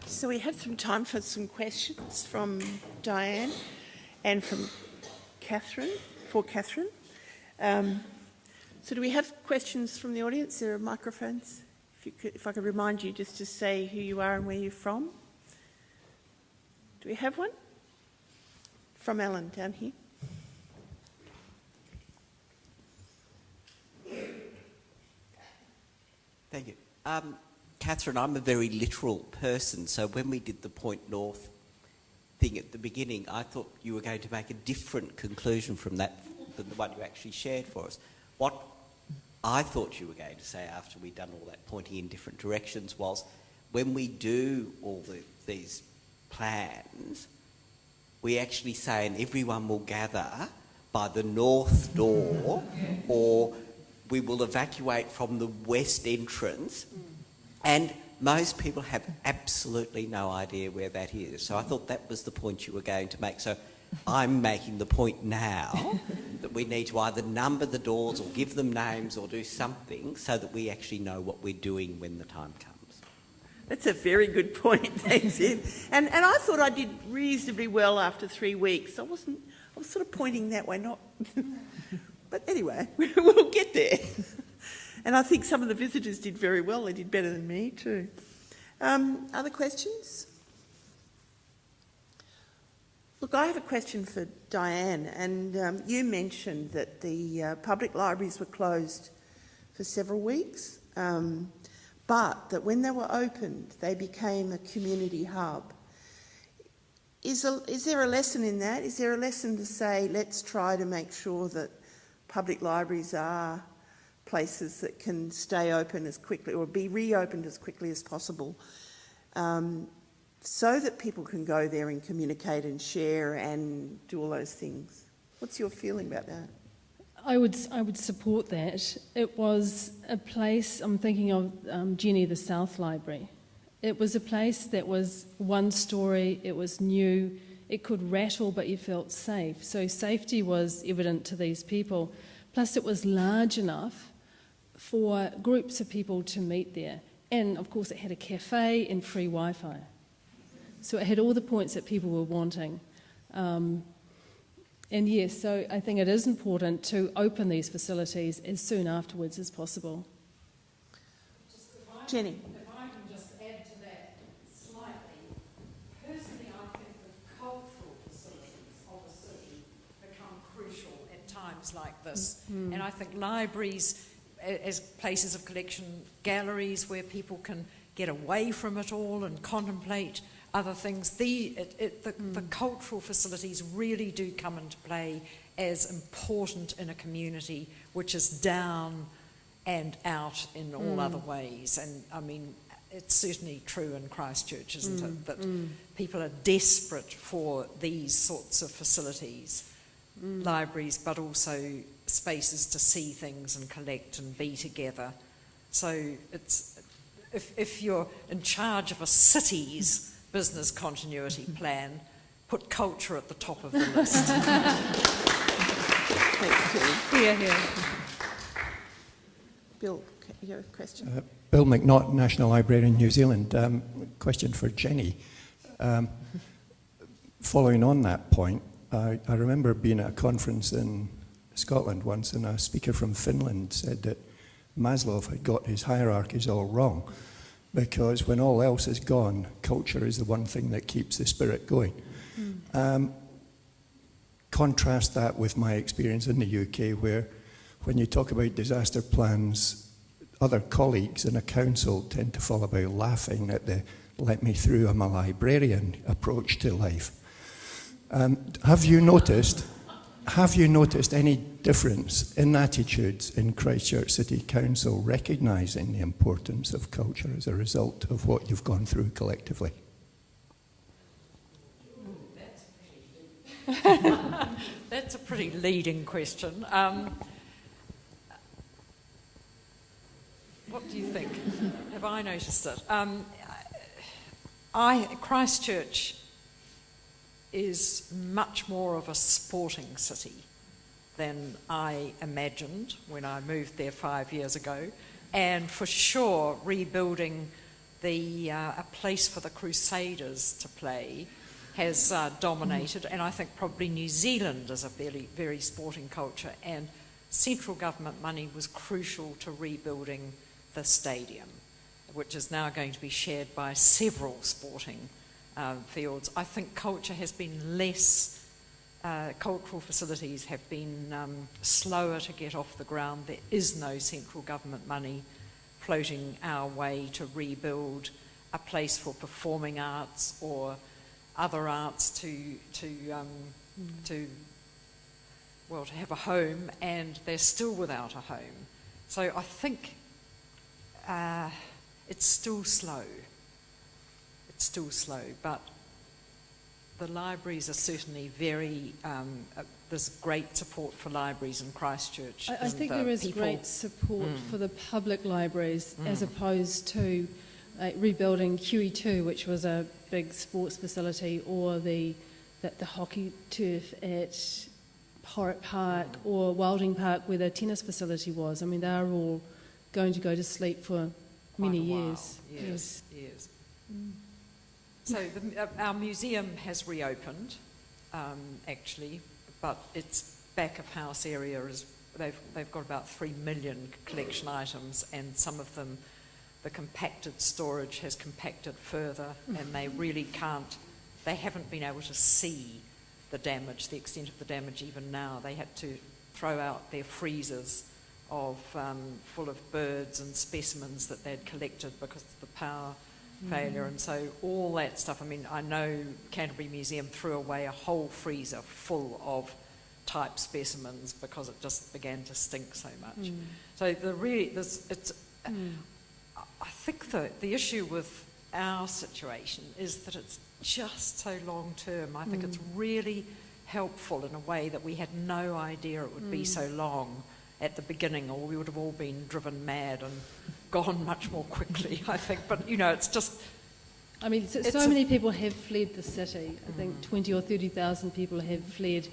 So we have some time for some questions from Diane and from Catherine, for Catherine. So do we have questions from the audience? There are microphones. If I could remind you just to say who you are and where you're from. Do we have one? From Alan, down here. Thank you. Catherine, I'm a very literal person, so when we did the Point North thing at the beginning, I thought you were going to make a different conclusion from that than the one you actually shared for us. What I thought you were going to say after we'd done all that pointing in different directions was, when we do all these plans, we actually say, and everyone will gather by the north door, or we will evacuate from the west entrance, and most people have absolutely no idea where that is. So I thought that was the point you were going to make. So I'm making the point now that we need to either number the doors or give them names or do something so that we actually know what we're doing when the time comes. That's a very good point, thanks, Ed. And I thought I did reasonably well after 3 weeks. I was sort of pointing that way, not... But anyway, we'll get there. And I think some of the visitors did very well. They did better than me too. Other questions? Look, I have a question for Diane. And you mentioned that the public libraries were closed for several weeks, but that when they were opened, they became a community hub. Is there a lesson in that? Is there a lesson to say, let's try to make sure that public libraries are places that can stay open as quickly or be reopened as quickly as possible, so that people can go there and communicate and share and do all those things? What's your feeling about that? I would support that. It was a place, I'm thinking of Jenny, the South Library. It was a place that was one story, it was new, it could rattle but you felt safe. So safety was evident to these people. Plus it was large enough for groups of people to meet there. And of course it had a cafe and free Wi-Fi. So it had all the points that people were wanting. And yes, so I think it is important to open these facilities as soon afterwards as possible. Jenny. If I can just add to that slightly, personally I think the cultural facilities of a city become crucial at times like this. And I think libraries as places of collection, galleries where people can get away from it all and contemplate other things. The cultural facilities really do come into play as important in a community which is down and out in all other ways. And I mean, it's certainly true in Christchurch, isn't it, that people are desperate for these sorts of facilities, libraries, but also spaces to see things and collect and be together. So it's if you're in charge of a city's business continuity plan, put culture at the top of the list. Here. Bill, you have a question? Bill McNaught, National Librarian, New Zealand. Question for Jenny. Following on that point, I remember being at a conference in Scotland once, and a speaker from Finland said that Maslow had got his hierarchies all wrong, because when all else is gone, culture is the one thing that keeps the spirit going. Contrast that with my experience in the UK, where when you talk about disaster plans, other colleagues in a council tend to fall about laughing at the "let me through, I'm a librarian" approach to life. Have you noticed any difference in attitudes in Christchurch City Council recognising the importance of culture as a result of what you've gone through collectively? That's a pretty leading question. What do you think? Have I noticed it? Christchurch is much more of a sporting city than I imagined when I moved there 5 years ago. And for sure, rebuilding a place for the Crusaders to play has dominated, and I think probably New Zealand is a very, very sporting culture, and central government money was crucial to rebuilding the stadium, which is now going to be shared by several sporting fields. I think culture has been less, cultural facilities have been slower to get off the ground. There is no central government money floating our way to rebuild a place for performing arts or other arts to have a home, and they're still without a home. So I think it's still slow. It's still slow, but the libraries are certainly very, there's great support for libraries in Christchurch. I think there is great support for the public libraries as opposed to rebuilding QE2, which was a big sports facility, or the hockey turf at Porritt Park or Wilding Park where the tennis facility was. I mean, they are all going to go to sleep for many years. Yes. So our museum has reopened, actually, but its back of house area is, they've got about 3 million collection items, and some of them, the compacted storage has compacted further, and they really can't, they haven't been able to see the damage, the extent of the damage even now. They had to throw out their freezers of full of birds and specimens that they'd collected because of the power failure, and so all that stuff. I mean, I know Canterbury Museum threw away a whole freezer full of type specimens because it just began to stink so much. So I think the issue with our situation is that it's just so long term. I think it's really helpful in a way that we had no idea it would be so long at the beginning, or we would have all been driven mad and gone much more quickly, I think. But, you know, it's just... I mean, so many people have fled the city. I think 20 or 30,000 people have fled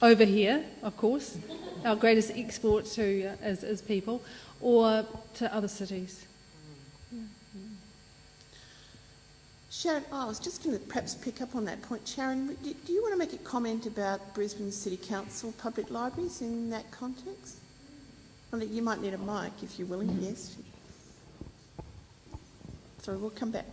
over here, of course, our greatest export to as people, or to other cities. Sharon, I was just going to perhaps pick up on that point. Sharon, do you want to make a comment about Brisbane City Council public libraries in that context? Well, you might need a mic if you're willing, yes. Sorry, we'll come back.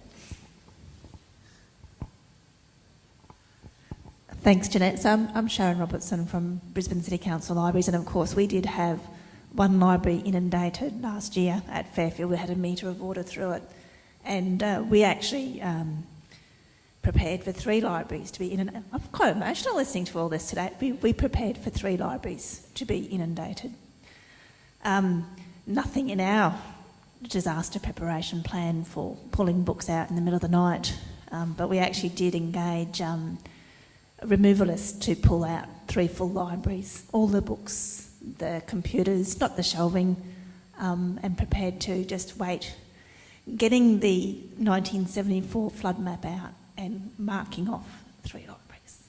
Thanks, Jeanette. So I'm Sharon Robertson from Brisbane City Council Libraries, and of course we did have one library inundated last year at Fairfield. We had a metre of water through it, and we actually prepared for 3 libraries to be inundated. I'm quite emotional listening to all this today. We prepared for 3 libraries to be inundated. Nothing in our disaster preparation plan for pulling books out in the middle of the night, but we actually did engage removalists to pull out 3 full libraries, all the books, the computers, not the shelving, and prepared to just wait. Getting the 1974 flood map out and marking off 3 libraries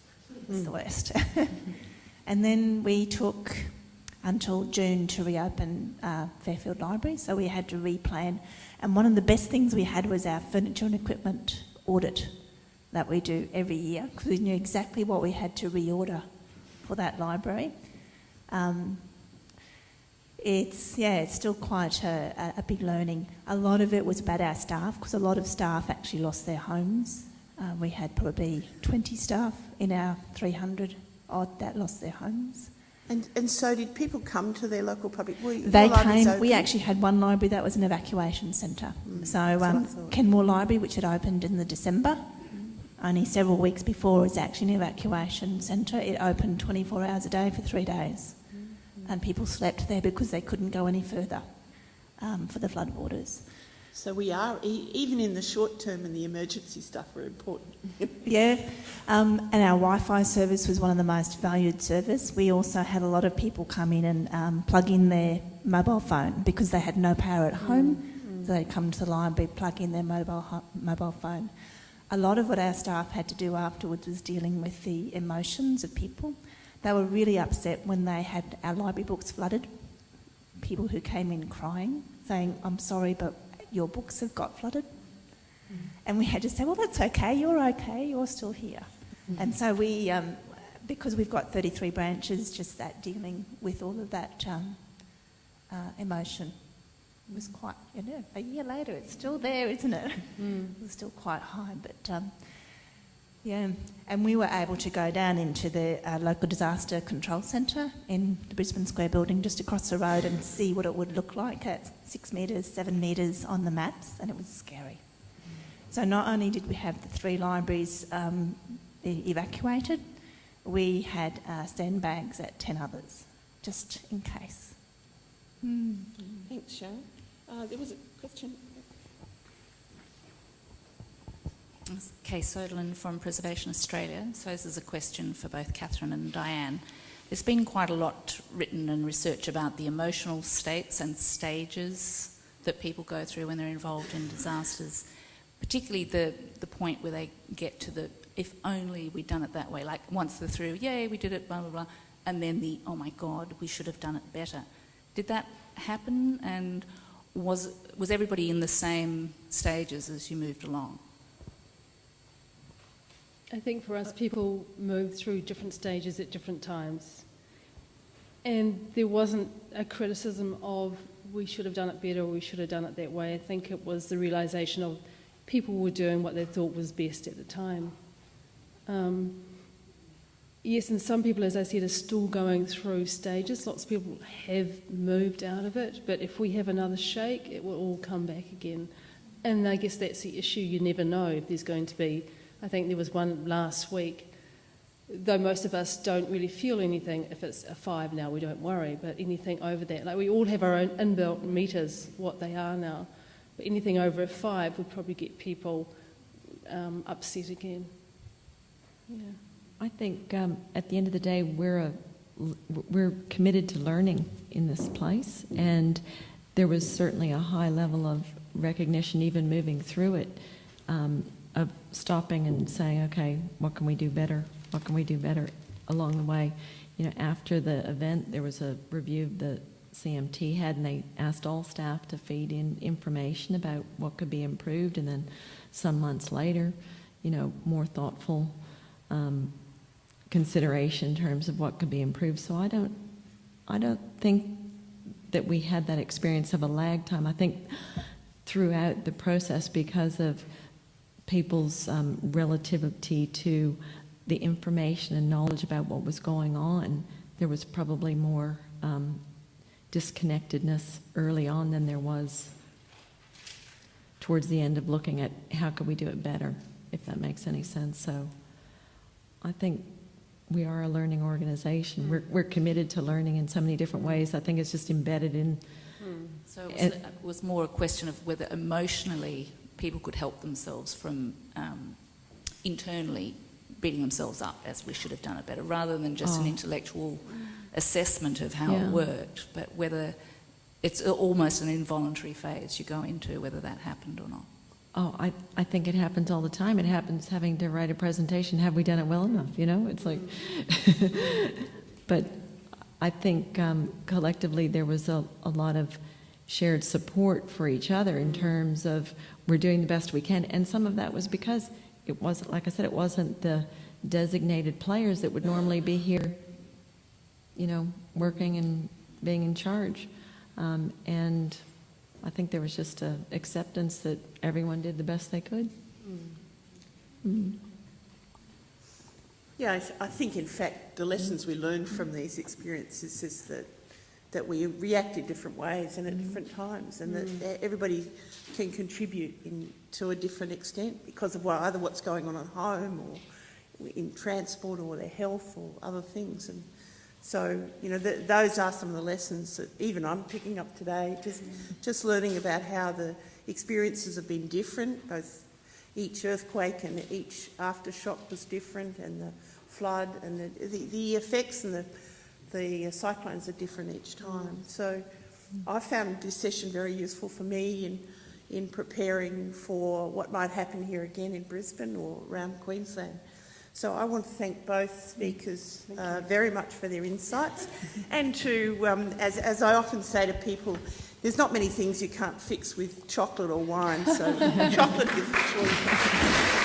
is the worst. And then we took until June to reopen Fairfield Library, so we had to replan. And one of the best things we had was our furniture and equipment audit that we do every year, because we knew exactly what we had to reorder for that library. It's still quite a big learning. A lot of it was about our staff, because a lot of staff actually lost their homes. We had probably 20 staff in our 300 odd that lost their homes. And so did people come to their local public? They came. We actually had one library that was an evacuation centre. So Kenmore Library, which had opened in the December, only several weeks before, is actually an evacuation centre. It opened 24 hours a day for 3 days. And people slept there because they couldn't go any further for the floodwaters. So we are, even in the short term and the emergency stuff, we're important. Yeah, and our Wi-Fi service was one of the most valued services. We also had a lot of people come in and plug in their mobile phone because they had no power at home. So they'd come to the library, plug in their mobile phone. A lot of what our staff had to do afterwards was dealing with the emotions of people. They were really upset when they had our library books flooded. People who came in crying, saying, "I'm sorry, but your books have got flooded." And we had to say, well, that's okay, you're still here. And so we, because we've got 33 branches, just that dealing with all of that emotion was quite, a year later it's still there, isn't it? It was still quite high, but yeah. And we were able to go down into the local disaster control centre in the Brisbane Square building just across the road and see what it would look like at 6 metres, 7 metres on the maps, and it was scary. So not only did we have the 3 libraries evacuated, we had sandbags at 10 others, just in case. Thanks, Sharon. There was a question. Kay Soderlin from Preservation Australia. So this is a question for both Catherine and Diane. There's been quite a lot written and research about the emotional states and stages that people go through when they're involved in disasters, particularly the point where they get to the, if only we'd done it that way, like once they're through, yay, we did it, blah, blah, blah, and then the, oh my God, we should have done it better. Did that happen, and was everybody in the same stages as you moved along? I think for us, people move through different stages at different times. And there wasn't a criticism of we should have done it better or we should have done it that way. I think it was the realisation of people were doing what they thought was best at the time. Yes, and some people, as I said, are still going through stages. Lots of people have moved out of it, but if we have another shake, it will all come back again. And I guess that's the issue. You never know if there's going to be... I think there was one last week, though most of us don't really feel anything. If it's a 5 now, we don't worry, but anything over that, like we all have our own inbuilt meters, what they are now, but anything over a 5 would probably get people upset again. Yeah. I think at the end of the day, we're committed to learning in this place, and there was certainly a high level of recognition, even moving through it, of stopping and saying, okay, what can we do better? What can we do better along the way? You know, after the event, there was a review the CMT had, and they asked all staff to feed in information about what could be improved, and then some months later, you know, more thoughtful consideration in terms of what could be improved. So I don't think that we had that experience of a lag time. I think throughout the process, because of people's relativity to the information and knowledge about what was going on, there was probably more disconnectedness early on than there was towards the end of looking at how could we do it better, if that makes any sense. So I think we are a learning organisation. We're committed to learning in so many different ways. I think it's just embedded in... So it was more a question of whether emotionally people could help themselves from internally beating themselves up as we should have done it better, rather than just an intellectual assessment of how it worked, but whether it's almost an involuntary phase you go into, whether that happened or not. Oh, I think it happens all the time. It happens having to write a presentation. Have we done it well enough? You know, it's like... But I think collectively there was a lot of shared support for each other in terms of we're doing the best we can. And some of that was because it wasn't, like I said, it wasn't the designated players that would normally be here, you know, working and being in charge. And I think there was just an acceptance that everyone did the best they could. Yeah, I think in fact the lessons we learned from these experiences is that we react in different ways and at different times, and that everybody can contribute to a different extent because of either what's going on at home or in transport or their health or other things. And so, you know, those are some of the lessons that even I'm picking up today, just learning about how the experiences have been different, both each earthquake and each aftershock was different, and the flood and the effects and the cyclones are different each time. So I found this session very useful for me in preparing for what might happen here again in Brisbane or around Queensland. So I want to thank both speakers very much for their insights, and to, as I often say to people, there's not many things you can't fix with chocolate or wine, so chocolate is the choice.